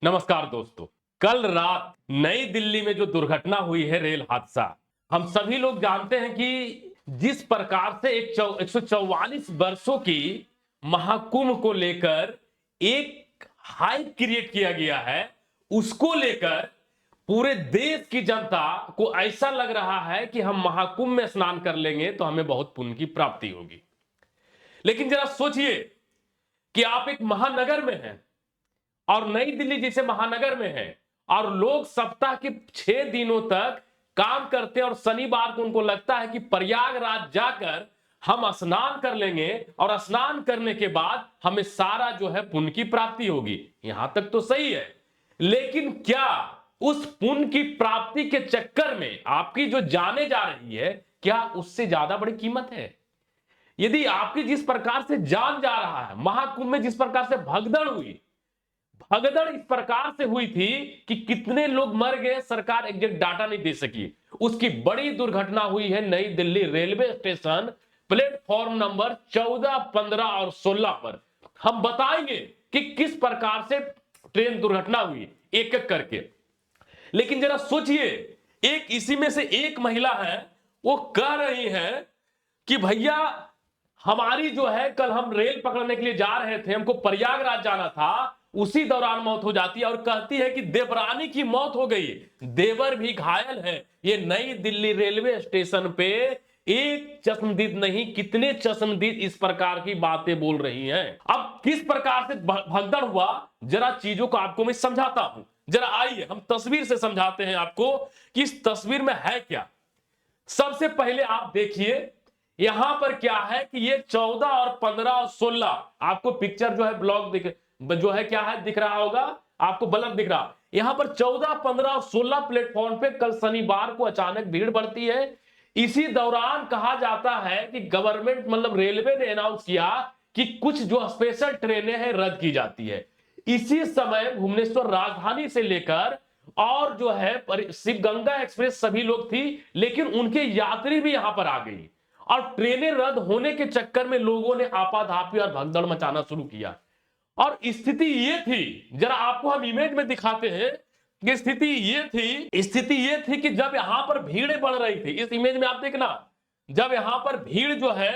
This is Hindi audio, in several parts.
नमस्कार दोस्तों। कल रात नई दिल्ली में जो दुर्घटना हुई है, रेल हादसा, हम सभी लोग जानते हैं कि जिस प्रकार से 144 वर्षों की महाकुंभ को लेकर एक हाइप क्रिएट किया गया है, उसको लेकर पूरे देश की जनता को ऐसा लग रहा है कि हम महाकुंभ में स्नान कर लेंगे तो हमें बहुत पुण्य की प्राप्ति होगी। लेकिन जरा सोचिए कि आप एक महानगर में हैं और नई दिल्ली जैसे महानगर में है और लोग सप्ताह के 6 दिनों तक काम करते हैं और शनिवार को उनको लगता है कि प्रयागराज जाकर हम स्नान कर लेंगे और स्नान करने के बाद हमें सारा जो है पुण्य की प्राप्ति होगी। यहां तक तो सही है, लेकिन क्या उस पुण्य की प्राप्ति के चक्कर में आपकी जो जाने जा रही है, क्या उससे ज्यादा बड़ी कीमत है? यदि आपकी जिस प्रकार से जान जा रहा है, महाकुंभ में जिस प्रकार से भगदड़ हुई, भगदड़ इस प्रकार से हुई थी कि कितने लोग मर गए, सरकार एग्जैक्ट डाटा नहीं दे सकी। उसकी बड़ी दुर्घटना हुई है नई Delhi railway station platform number 14, 15 और 16 पर। हम बताएंगे कि किस प्रकार से ट्रेन दुर्घटना हुई एक एक करके। लेकिन जरा सोचिए, एक इसी में से एक महिला है, वो कह रही है कि भैया हमारी जो है, कल हम रेल पकड़ने के लिए जा रहे थे, हमको प्रयागराज जाना था, उसी दौरान मौत हो जाती है। और कहती है कि देवरानी की मौत हो गई, देवर भी घायल है। ये नई दिल्ली रेलवे स्टेशन पे एक चश्मदीद नहीं, कितने चश्मदीद इस प्रकार की बातें बोल रही हैं। अब किस प्रकार से भगदड़ हुआ, जरा चीजों को आपको मैं समझाता हूं। जरा आइए हम तस्वीर से समझाते हैं आपको कि इस तस्वीर में है क्या। सबसे पहले आप देखिए यहां पर क्या है कि ये 14 और 15 और 16 आपको पिक्चर जो है ब्लॉग जो है क्या है दिख रहा होगा, आपको बल्ब दिख रहा। यहां पर 14, 15 और 16 प्लेटफॉर्म पे कल शनिवार को अचानक भीड़ बढ़ती है। इसी दौरान कहा जाता है कि गवर्नमेंट मतलब रेलवे ने अनाउंस किया कि कुछ जो स्पेशल ट्रेनें हैं रद्द की जाती है। इसी समय भुवनेश्वर राजधानी से लेकर और जो है शिव गंगा एक्सप्रेस सभी लोग थी, लेकिन उनके यात्री भी यहां पर आ गई और ट्रेनें रद्द होने के चक्कर में लोगों ने आपाधापी और भगदड़ मचाना शुरू किया। और स्थिति ये थी, जरा आपको हम इमेज में दिखाते हैं कि स्थिति ये थी कि जब यहां पर भीड़ बढ़ रही थी, इस इमेज में आप देखना, जब यहां पर भीड़ जो है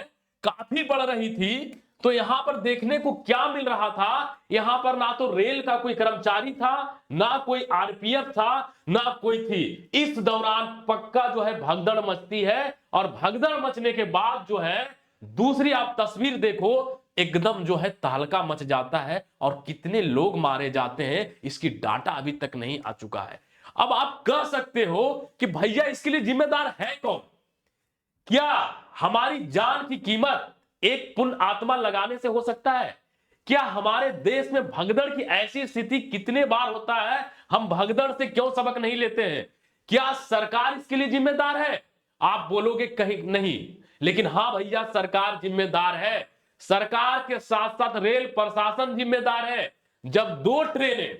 काफी बढ़ रही थी, तो यहां पर देखने को क्या मिल रहा था, यहां पर ना तो रेल का कोई कर्मचारी था, ना कोई आरपीएफ था, ना कोई थी। इस दौरान पक्का जो है भगदड़ मचती है और भगदड़ मचने के बाद जो है दूसरी आप तस्वीर देखो, एकदम जो है तहलका मच जाता है और कितने लोग मारे जाते हैं इसकी डाटा अभी तक नहीं आ चुका है। अब आप कह सकते हो कि भैया इसके लिए जिम्मेदार है कौन? क्या हमारी जान की कीमत एक पुण्य आत्मा लगाने से हो सकता है? क्या हमारे देश में भगदड़ की ऐसी स्थिति कितने बार होता है, हम भगदड़ से क्यों सबक नहीं लेते हैं? क्या सरकार इसके लिए जिम्मेदार है? आप बोलोगे कहीं नहीं, लेकिन हां भैया सरकार जिम्मेदार है। सरकार के साथ साथ रेल प्रशासन जिम्मेदार है। जब 2 ट्रेनें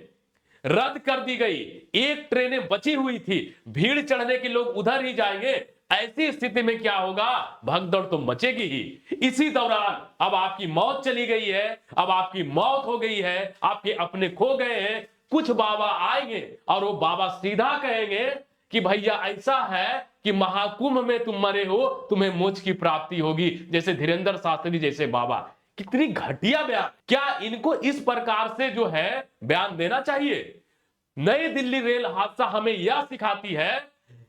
रद्द कर दी गई, एक ट्रेनें बची हुई थी, भीड़ चढ़ने के लोग उधर ही जाएंगे, ऐसी स्थिति में क्या होगा, भगदड़ तो मचेगी ही। इसी दौरान अब आपकी मौत चली गई है, अब आपकी मौत हो गई है, आपके अपने खो गए हैं। कुछ बाबा आएंगे और वो बाबा सीधा कहेंगे कि भैया ऐसा है कि महाकुंभ में तुम मरे हो, तुम्हें मोक्ष की प्राप्ति होगी, जैसे धीरेन्द्र शास्त्री जैसे बाबा। कितनी घटिया बयान! क्या इनको इस प्रकार से जो है बयान देना चाहिए? नई दिल्ली रेल हादसा हमें यह सिखाती है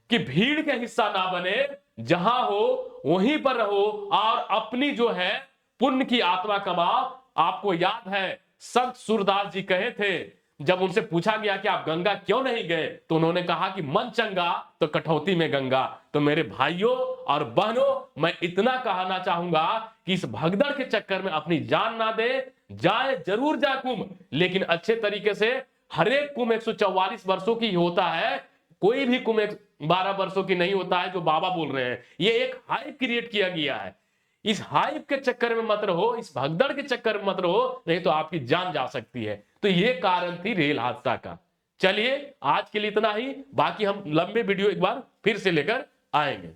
कि भीड़ के हिस्सा ना बने, जहां हो वहीं पर रहो और अपनी जो है पुण्य की आत्मा कमाओ। आपको याद है संत सूरदास जी कहे थे, जब उनसे पूछा गया कि आप गंगा क्यों नहीं गए, तो उन्होंने कहा कि मन चंगा तो कठौती में गंगा। तो मेरे भाइयों और बहनों, मैं इतना कहना चाहूंगा कि इस भगदड़ के चक्कर में अपनी जान ना दे, जाए जरूर जा कुंभ, लेकिन अच्छे तरीके से। हर एक कुंभ 144 वर्षों की होता है, कोई भी कुंभ 12 वर्षों की नहीं होता है जो बाबा बोल रहे हैं। ये एक हाइप क्रिएट किया गया है। इस हाइप के चक्कर में मत रहो, इस भगदड़ के चक्कर में मत रहो, नहीं तो आपकी जान जा सकती है। तो ये कारण थी रेल हादसा का। चलिए आज के लिए इतना ही, बाकी हम लंबे वीडियो एक बार फिर से लेकर आएंगे।